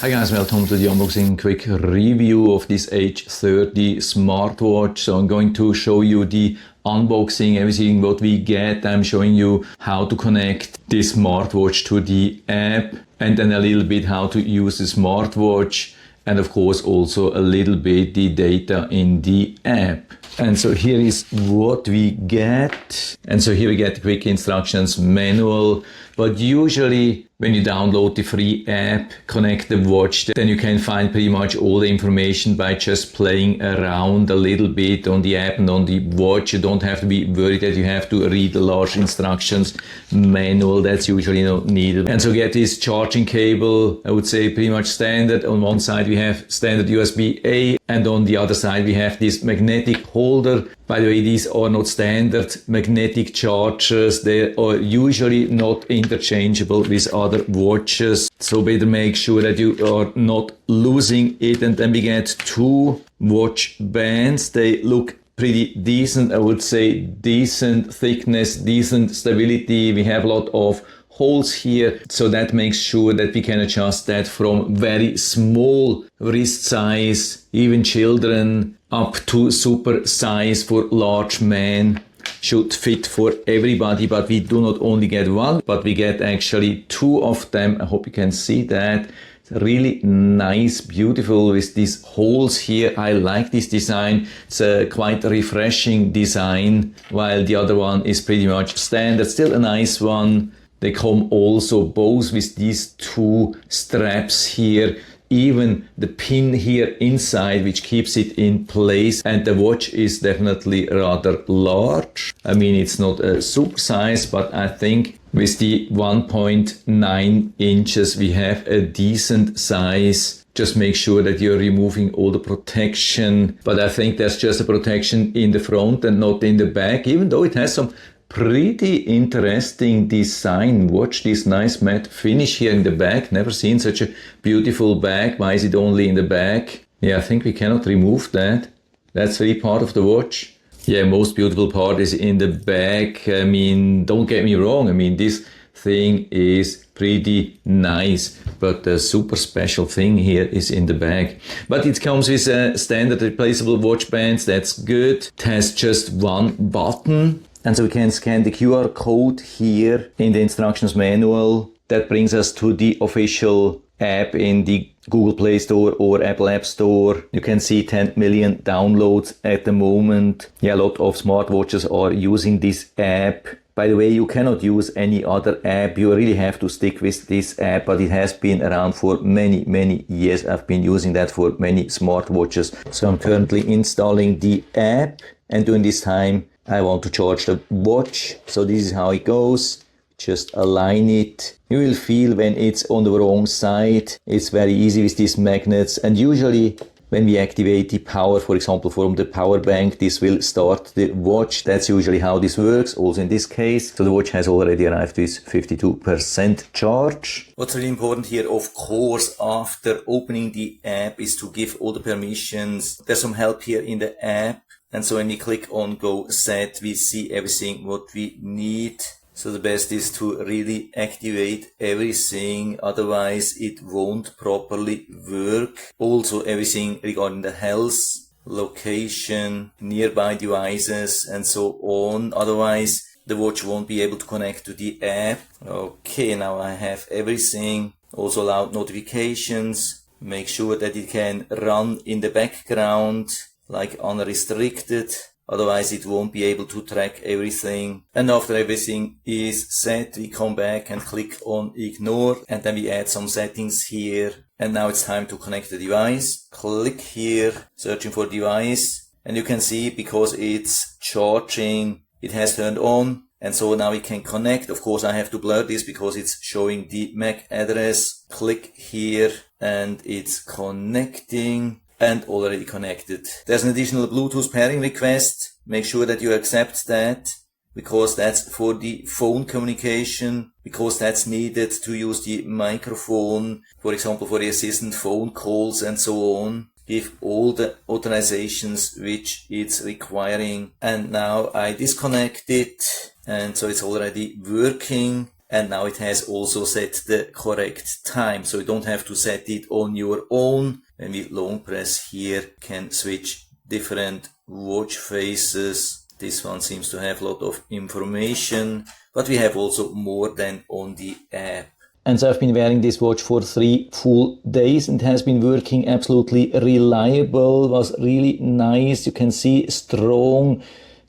Hi guys, welcome to the unboxing quick review of this H30 smartwatch. So I'm going to show you the unboxing, everything what we get. I'm showing you how to connect this smartwatch to the app, and then a little bit how to use the smartwatch, and of course also a little bit the data in the app. And so here is what we get. And so here we get the quick instructions manual. But usually when you download the free app, connect the watch, then you can find pretty much all the information by just playing around a little bit on the app and on the watch. You don't have to be worried that you have to read the large instructions manual. That's usually not needed. And so get this charging cable, I would say pretty much standard. On one side we have standard USB-A, and on the other side we have this magnetic holder. By the way, these are not standard magnetic chargers. They are usually not interchangeable with other watches. So better make sure that you are not losing it. And then we get two watch bands. They look pretty decent. I would say decent thickness, decent stability. We have a lot of holes here, so that makes sure that we can adjust that from very small wrist size, even children, up to super size for large men. Should fit for everybody, but we do not only get one, but we get actually two of them. I hope you can see that. It's really nice, beautiful with these holes here. I like this design. It's a quite refreshing design, while the other one is pretty much standard. Still a nice one. They come also both with these two straps here, even the pin here inside, which keeps it in place. And the watch is definitely rather large. I mean, it's not a super size, but I think with the 1.9 inches, we have a decent size. Just make sure that you're removing all the protection. But I think that's just a protection in the front and not in the back, even though it has some pretty interesting design. Watch this nice matte finish here in the back. Never seen such a beautiful bag. Why is it only in the back? Yeah, I think we cannot remove that. That's really part of the watch. Yeah, most beautiful part is in the back. I mean, don't get me wrong. I mean, this thing is pretty nice, but the super special thing here is in the back. But it comes with a standard replaceable watch bands. That's good. It has just one button. And so we can scan the QR code here in the instructions manual. That brings us to the official app in the Google Play Store or Apple App Store. You can see 10 million downloads at the moment. Yeah, a lot of smartwatches are using this app. By the way, you cannot use any other app. You really have to stick with this app, but it has been around for many years. I've been using that for many smartwatches. So I'm currently installing the app, and during this time, I want to charge the watch. So this is how it goes. Just align it. You will feel when it's on the wrong side. It's very easy with these magnets. And usually when we activate the power, for example, from the power bank, this will start the watch. That's usually how this works, also in this case. So the watch has already arrived with 52% charge. What's really important here, of course, after opening the app, is to give all the permissions. There's some help here in the app. And so when we click on Go Set, we see everything what we need. So the best is to really activate everything, otherwise it won't properly work. Also everything regarding the health, location, nearby devices and so on. Otherwise the watch won't be able to connect to the app. Okay, now I have everything. Also allow notifications. Make sure that it can run in the background like unrestricted, otherwise it won't be able to track everything. And after everything is set, we come back and click on ignore, and then we add some settings here. And now it's time to connect the device. Click here, searching for device, and you can see because it's charging, it has turned on. And so now we can connect. Of course I have to blur this because it's showing the MAC address. Click here and it's connecting. And already connected. There's an additional Bluetooth pairing request. Make sure that you accept that, because that's for the phone communication, because that's needed to use the microphone, for example, for the assistant phone calls and so on. Give all the authorizations which it's requiring. And now I disconnect it, and so it's already working. And now it has also set the correct time, so you don't have to set it on your own. When we long press here, can switch different watch faces. This one seems to have a lot of information, but we have also more than on the app. And so I've been wearing this watch for 3 full days and it has been working absolutely reliable, was really nice. You can see strong,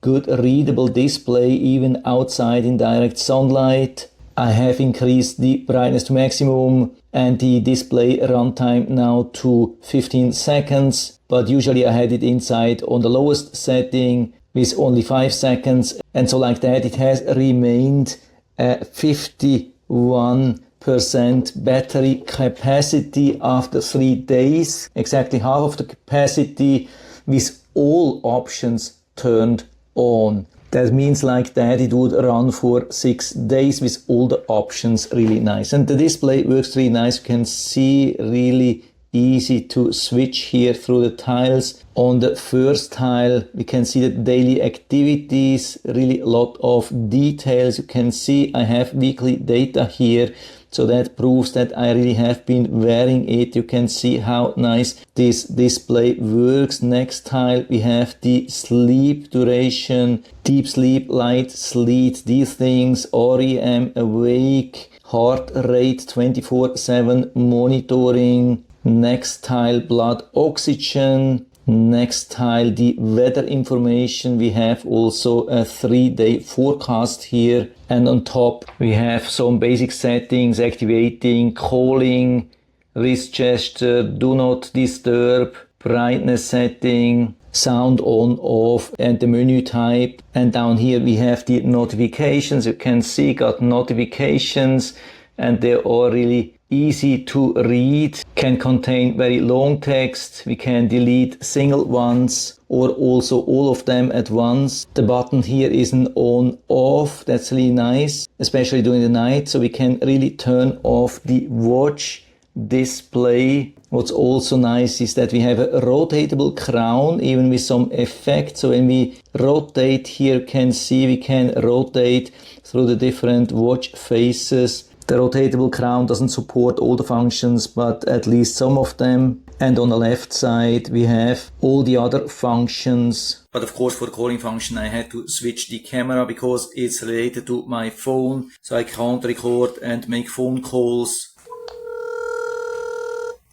good readable display even outside in direct sunlight. I have increased the brightness to maximum and the display runtime now to 15 seconds, but usually I had it inside on the lowest setting with only 5 seconds, and so like that it has remained 51% battery capacity after 3 days, exactly half of the capacity with all options turned on. That means like that it would run for 6 days with all the options, really nice. And the display works really nice. You can see really easy to switch here through the tiles. On the first tile we can see the daily activities, really a lot of details. You can see I have weekly data here, so that proves that I really have been wearing it. You can see how nice this display works. Next tile we have the sleep duration, deep sleep, light sleep, these things, REM awake, heart rate 24/7 monitoring. Next tile blood oxygen. Next tile the weather information. We have also a 3-day forecast here, and on top we have some basic settings: activating, calling, wrist gesture, do not disturb, brightness setting, sound on off, and the menu type. And down here we have the notifications. You can see got notifications and they are really easy to read, can contain very long text. We can delete single ones or also all of them at once. The button here is an on off. That's really nice, especially during the night, so we can really turn off the watch display. What's also nice is that we have a rotatable crown, even with some effect. So when we rotate here, you can see we can rotate through the different watch faces. The rotatable crown doesn't support all the functions, but at least some of them. And on the left side we have all the other functions. But of course for the calling function I had to switch the camera because it's related to my phone, so I can't record and make phone calls.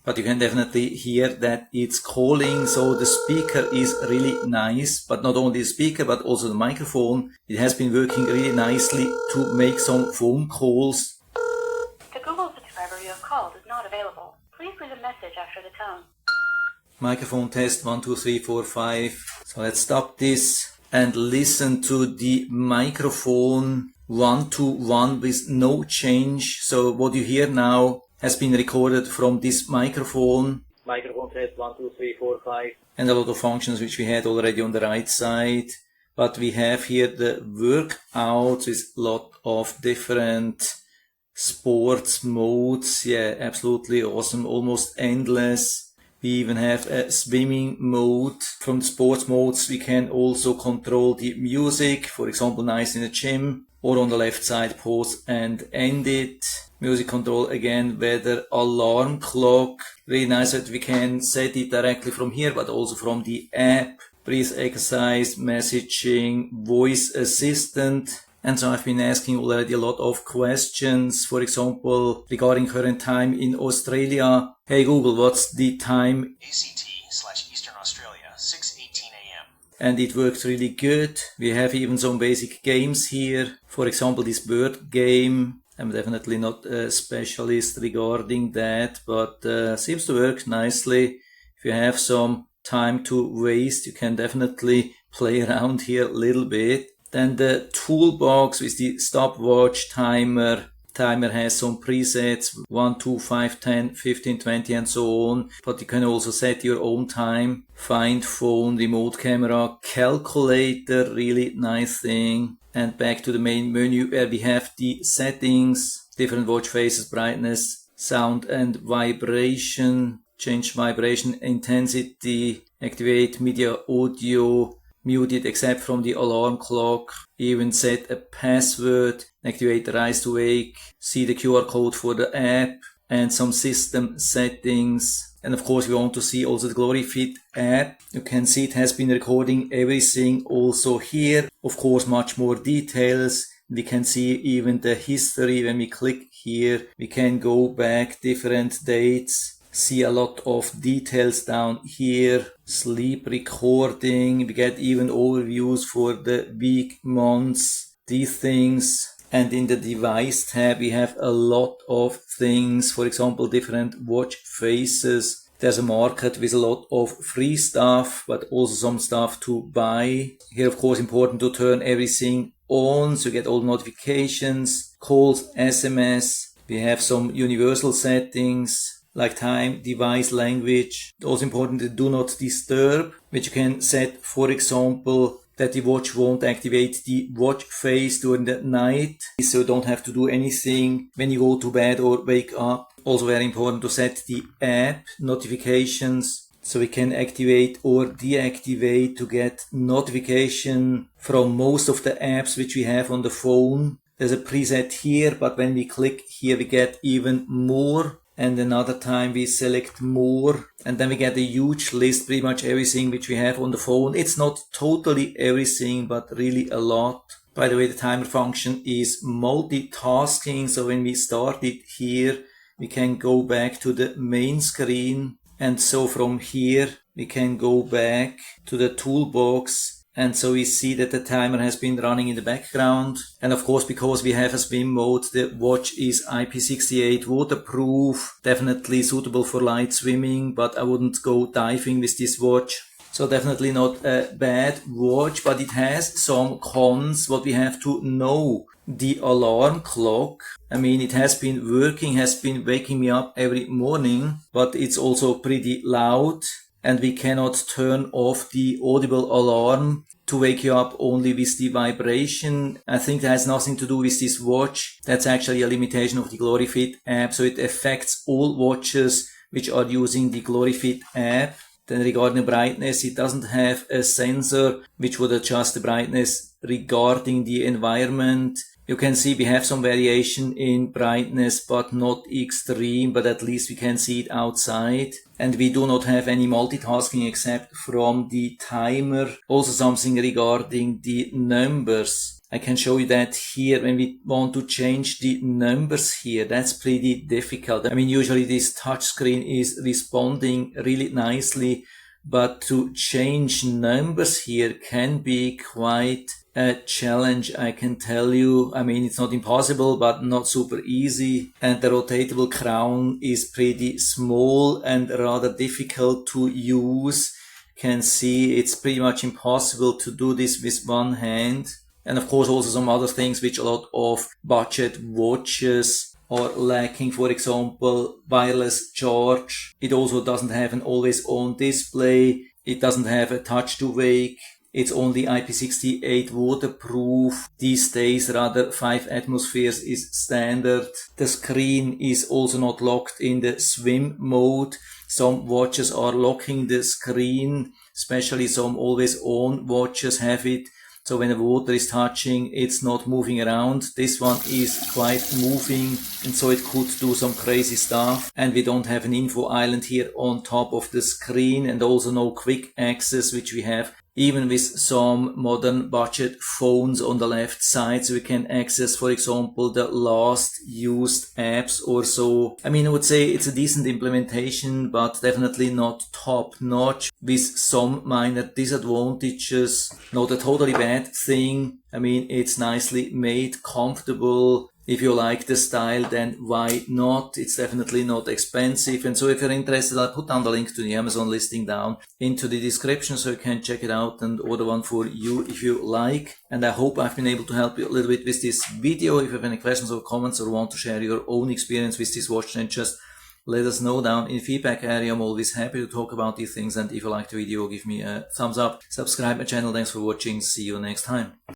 But you can definitely hear that it's calling, so the speaker is really nice. But not only the speaker, but also the microphone. It has been working really nicely to make some phone calls. The Google subscriber you have called is not available. Please leave a message after the tone. Microphone test 1, 2, 3, 4, 5. So let's stop this and listen to the microphone 1 to 1 with no change. So what you hear now has been recorded from this microphone. Microphone test 1, 2, 3, 4, 5. And a lot of functions which we had already on the right side. But we have here the workout with a lot of different sports modes. Yeah, absolutely awesome, almost endless. We even have a swimming mode. From the sports modes we can also control the music, for example nice in the gym, or on the left side pause and end it. Music control again, weather, alarm clock. Really nice that we can set it directly from here, but also from the app. Breathe exercise, messaging, voice assistant. And so I've been asking already a lot of questions, for example, regarding current time in Australia. Hey Google, what's the time? ACT/Eastern Australia, 6:18 a.m. And it works really good. We have even some basic games here. For example, this bird game. I'm definitely not a specialist regarding that, but seems to work nicely. If you have some time to waste, you can definitely play around here a little bit. Then the toolbox with the stopwatch timer. Timer has some presets, 1, 2, 5, 10, 15, 20 and so on. But you can also set your own time. Find phone, remote camera, calculator, really nice thing. And back to the main menu where we have the settings, different watch faces, brightness, sound and vibration, change vibration intensity, activate media audio, muted except from the alarm clock, even set a password, activate the rise to wake, see the QR code for the app, and some system settings. And of course we want to see also the GloryFit app. You can see it has been recording everything also here. Of course much more details. We can see even the history. When we click here, we can go back different dates, see a lot of details down here, sleep recording. We get even overviews for the week, months, these things. And in the device tab, we have a lot of things. For example, different watch faces. There's a market with a lot of free stuff, but also some stuff to buy. Here, of course, important to turn everything on, so you get all notifications, calls, SMS. We have some universal settings like time, device, language. Also important to do not disturb, which you can set, for example, that the watch won't activate the watch face during the night, so you don't have to do anything when you go to bed or wake up. Also very important to set the app notifications, so we can activate or deactivate to get notification from most of the apps which we have on the phone. There's a preset here, but when we click here we get even more. And another time we select more, and then we get a huge list, pretty much everything which we have on the phone. It's not totally everything, but really a lot. By the way, the timer function is multitasking, so when we start it here, we can go back to the main screen. And so from here, we can go back to the toolbox. And so we see that the timer has been running in the background. And of course, because we have a swim mode, the watch is IP68 waterproof, definitely suitable for light swimming, but I wouldn't go diving with this watch. So definitely not a bad watch, but it has some cons, what we have to know. The alarm clock, I mean, it has been working, has been waking me up every morning, but it's also pretty loud. And we cannot turn off the audible alarm to wake you up only with the vibration. I think that has nothing to do with this watch. That's actually a limitation of the GloryFit app, so it affects all watches which are using the GloryFit app. Then regarding the brightness, it doesn't have a sensor which would adjust the brightness regarding the environment. You can see we have some variation in brightness, but not extreme, but at least we can see it outside. And we do not have any multitasking except from the timer. Also something regarding the numbers. I can show you that here when we want to change the numbers here. That's pretty difficult. I mean, usually this touch screen is responding really nicely, but to change numbers here can be quite a challenge, I can tell you. I mean, it's not impossible, but not super easy. And the rotatable crown is pretty small and rather difficult to use. Can see it's pretty much impossible to do this with one hand. And of course also some other things which a lot of budget watches are lacking. For example, wireless charge. It also doesn't have an always on display. It doesn't have a touch to wake. It's only IP68 waterproof. These days rather 5 atmospheres is standard. The screen is also not locked in the swim mode. Some watches are locking the screen, especially some always on watches have it. So when the water is touching, it's not moving around. This one is quite moving, and so it could do some crazy stuff. And we don't have an info island here on top of the screen, and also no quick access, which we have even with some modern budget phones on the left side, so we can access, for example, the last used apps or so. I mean, I would say it's a decent implementation, but definitely not top notch, with some minor disadvantages. Not a totally bad thing. I mean, it's nicely made, comfortable. If you like the style, then why not? It's definitely not expensive. And so if you're interested, I'll put down the link to the Amazon listing down into the description so you can check it out and order one for you if you like. And I hope I've been able to help you a little bit with this video. If you have any questions or comments or want to share your own experience with this watch, then just let us know down in the feedback area. I'm always happy to talk about these things. And if you like the video, give me a thumbs up. Subscribe my channel. Thanks for watching. See you next time.